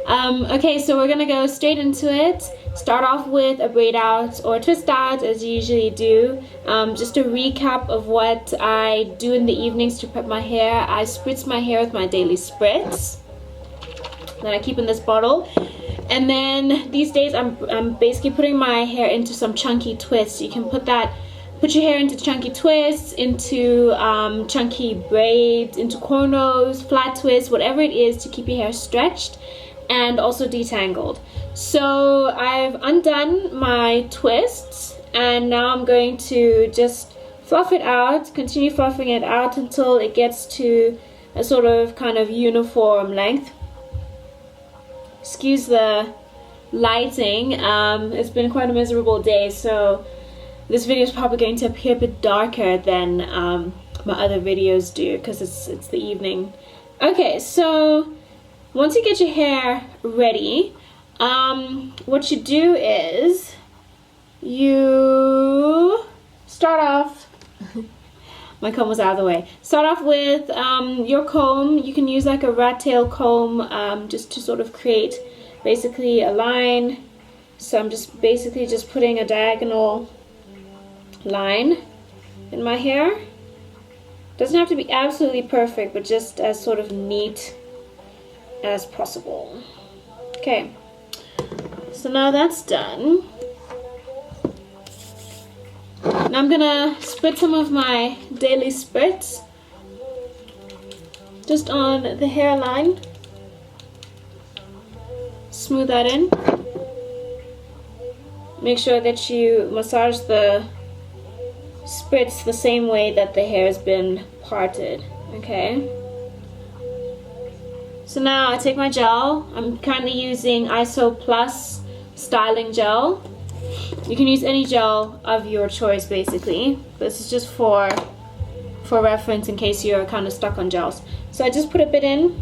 Okay, so we're gonna go straight into it. Start off with a braid out or twist out as you usually do. Just a recap of what I do in the evenings to prep my hair. I spritz my hair with my daily spritz that I keep in this bottle. And then these days I'm basically putting my hair into some chunky twists. You can put your hair into chunky twists, into chunky braids, into cornrows, flat twists, whatever it is to keep your hair stretched and also detangled. So I've undone my twists and now I'm going to just fluff it out, continue fluffing it out until it gets to a sort of kind of uniform length. Excuse the lighting, it's been quite a miserable day, so this video is probably going to appear a bit darker than my other videos do because it's the evening. Okay, so once you get your hair ready, what you do is you start off my comb was out of the way. Start off with your comb. You can use like a rat tail comb just to sort of create basically a line. So I'm just basically just putting a diagonal line in my hair. Doesn't have to be absolutely perfect, but just as sort of neat as possible. Okay, so now that's done. Now I'm gonna spritz some of my daily spritz just on the hairline. Smooth that in. Make sure that you massage the spritz the same way that the hair has been parted. Okay. So now I take my gel. I'm currently using ISO Plus styling gel. You can use any gel of your choice basically. This is just for reference in case you're kind of stuck on gels. So I just put a bit in.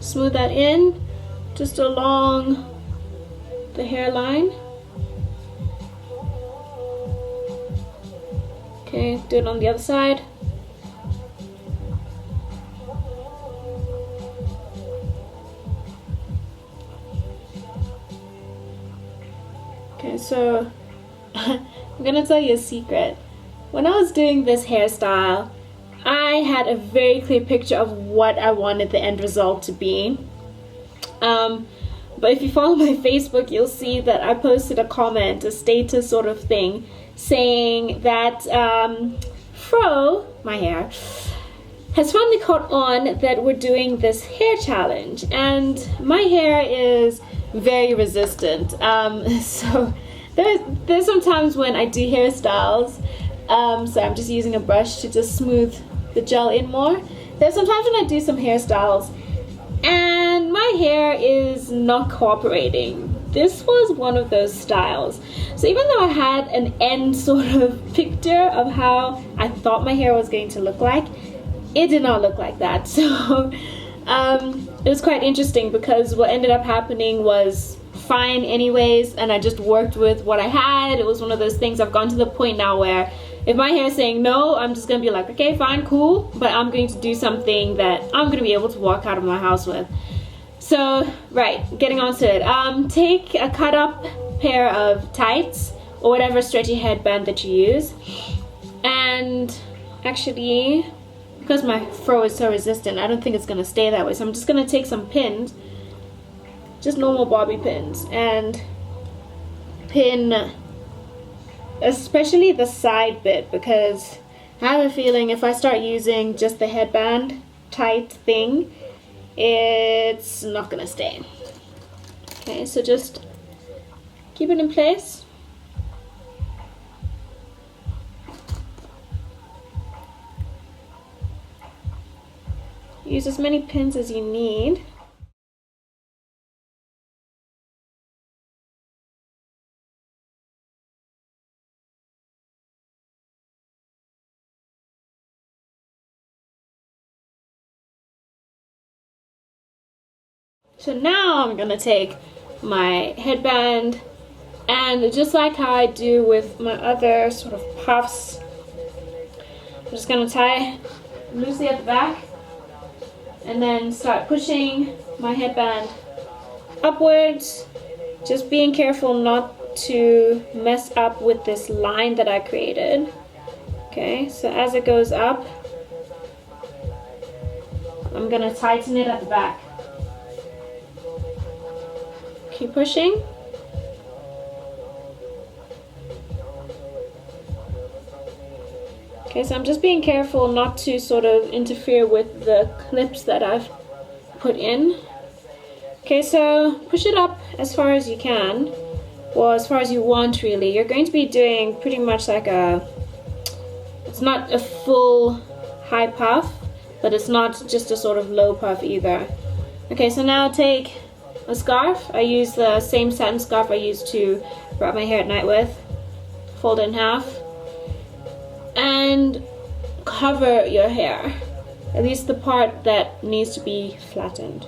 Smooth that in just along the hairline. Okay, do it on the other side. Okay, so I'm gonna tell you a secret. When I was doing this hairstyle, I had a very clear picture of what I wanted the end result to be. But if you follow my Facebook, you'll see that I posted a comment, a status sort of thing, saying that Fro, my hair, has finally caught on that we're doing this hair challenge, and my hair is very resistant. So there's some times when I do hairstyles, so I'm just using a brush to just smooth the gel in more. There's some times when I do some hairstyles and my hair is not cooperating. This was one of those styles. So even though I had an end sort of picture of how I thought my hair was going to look like, it did not look like that. So it was quite interesting because what ended up happening was fine anyways, and I just worked with what I had. It was one of those things. I've gone to the point now where if my hair is saying no, I'm just gonna be like, okay, fine, cool, but I'm going to do something that I'm gonna be able to walk out of my house with. So, right, getting on to it. Take a cut up pair of tights or whatever stretchy headband that you use, and actually, because my fro is so resistant, I don't think it's gonna stay that way, so I'm just gonna take some pins, just normal bobby pins, and pin especially the side bit, because I have a feeling if I start using just the headband tight thing, it's not gonna stay. Okay, so just keep it in place. Use as many pins as you need. So now I'm gonna take my headband, and just like how I do with my other sort of puffs, I'm just gonna tie loosely at the back and then start pushing my headband upwards, just being careful not to mess up with this line that I created. Okay, so as it goes up, I'm gonna tighten it at the back. Keep pushing. Okay, so I'm just being careful not to sort of interfere with the clips that I've put in. Okay, so push it up as far as you can, or as far as you want really. You're going to be doing pretty much like it's not a full high puff, but it's not just a sort of low puff either. Okay, so now take a scarf. I use the same satin scarf I used to wrap my hair at night with. Fold it in half and cover your hair, at least the part that needs to be flattened.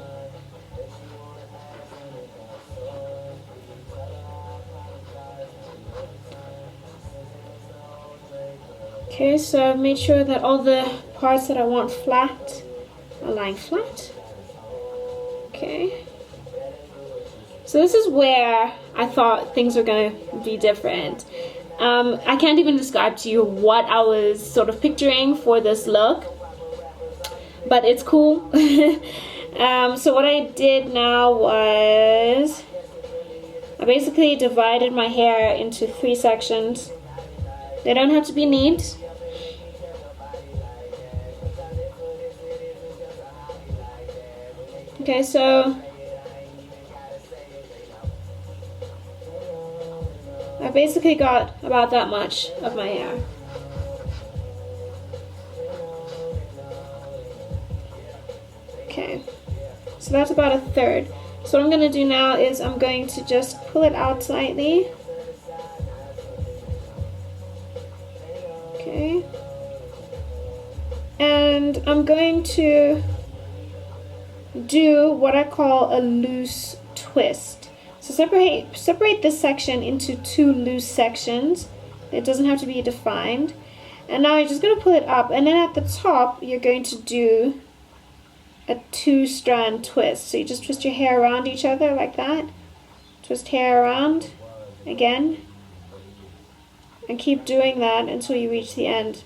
Okay, so I've made sure that all the parts that I want flat are lying flat. Okay. So this is where I thought things were going to be different. I can't even describe to you what I was sort of picturing for this look, but it's cool. So what I did now was I basically divided my hair into 3 sections. They don't have to be neat. Okay, so I basically got about that much of my hair. Okay, so that's about a third. So what I'm going to do now is I'm going to just pull it out slightly. Okay, and I'm going to do what I call a loose twist. So separate this section into 2 loose sections. It doesn't have to be defined. And now you're just going to pull it up, and then at the top you're going to do a 2-strand twist. So you just twist your hair around each other like that. Twist hair around again. And keep doing that until you reach the end.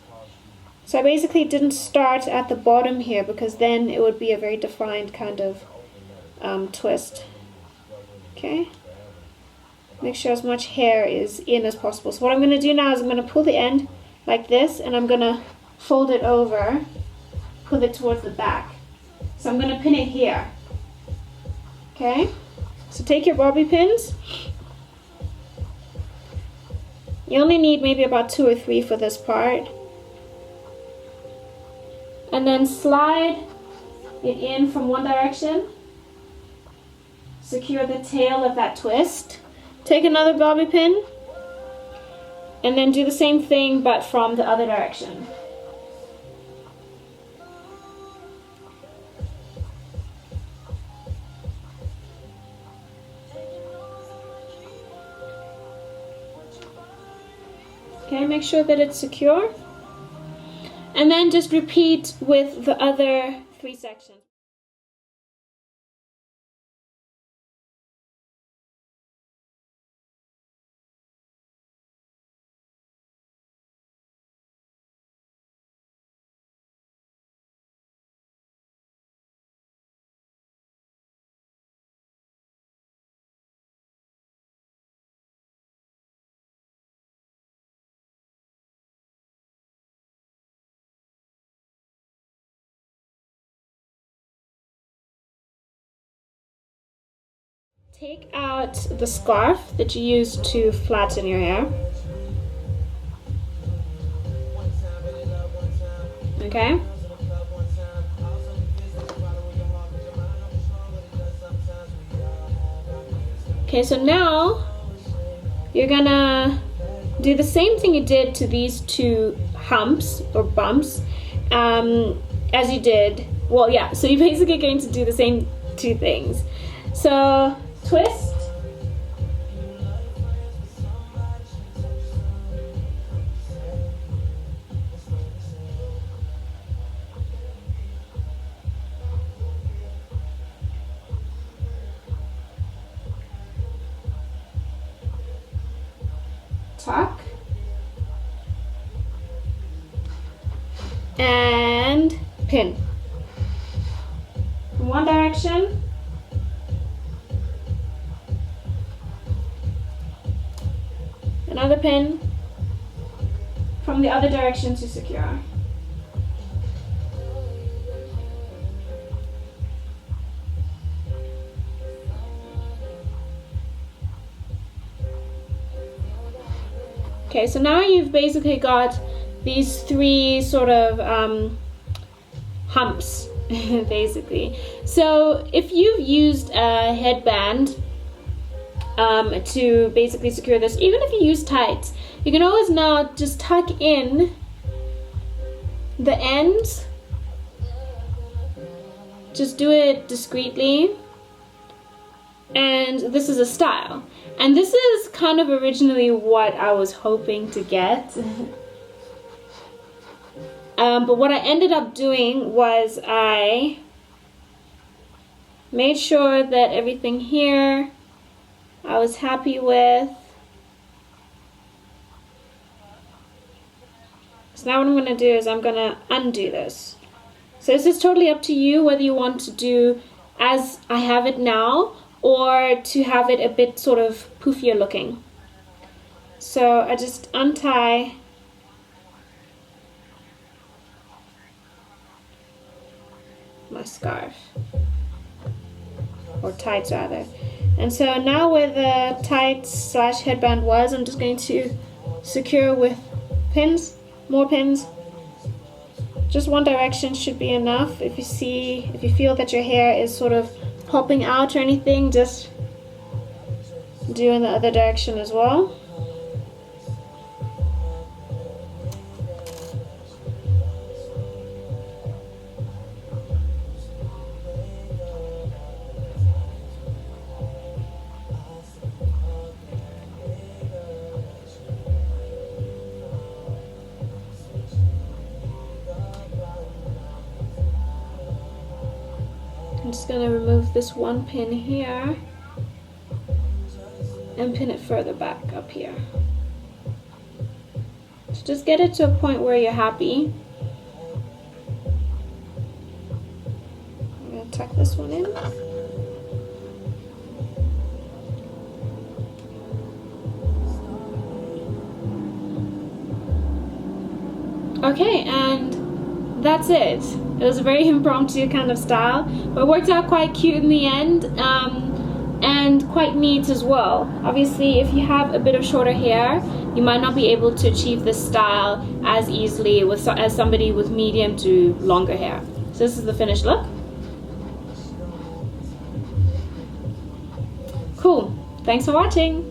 So I basically didn't start at the bottom here because then it would be a very defined kind of twist. Okay, make sure as much hair is in as possible. So what I'm going to do now is I'm going to pull the end like this, and I'm going to fold it over, pull it towards the back. So I'm going to pin it here. Okay, so take your bobby pins. You only need maybe about 2 or 3 for this part. And then slide it in from one direction. Secure the tail of that twist. Take another bobby pin. And then do the same thing but from the other direction. Okay, make sure that it's secure. And then just repeat with the other 3 sections. Take out the scarf that you used to flatten your hair. Okay? Okay, so now you're gonna do the same thing you did to these 2 humps or bumps as you did. Well, yeah, so you're basically going to do the same 2 things. So twist. tuck, and pin. From one direction, another pin from the other direction to secure. Okay, so now you've basically got these three sort of humps, basically. So if you've used a headband to basically secure this, even if you use tights, you can always now just tuck in the ends. Just do it discreetly. And this is a style. And this is kind of originally what I was hoping to get. But what I ended up doing was I made sure that everything here I was happy with. So now what I'm going to do is I'm going to undo this. So this is totally up to you whether you want to do as I have it now or to have it a bit sort of poofier looking. So I just untie my scarf, or tights rather. And so now where the tights slash headband was, I'm just going to secure with pins, more pins. Just one direction should be enough. If you feel that your hair is sort of popping out or anything, just do in the other direction as well. I'm just going to remove this one pin here and pin it further back up here. So just get it to a point where you're happy. I'm going to tuck this one in. Okay, and that's it. It was a very impromptu kind of style, but it worked out quite cute in the end, and quite neat as well. Obviously, if you have a bit of shorter hair, you might not be able to achieve this style as easily as somebody with medium to longer hair. So this is the finished look. Cool. Thanks for watching.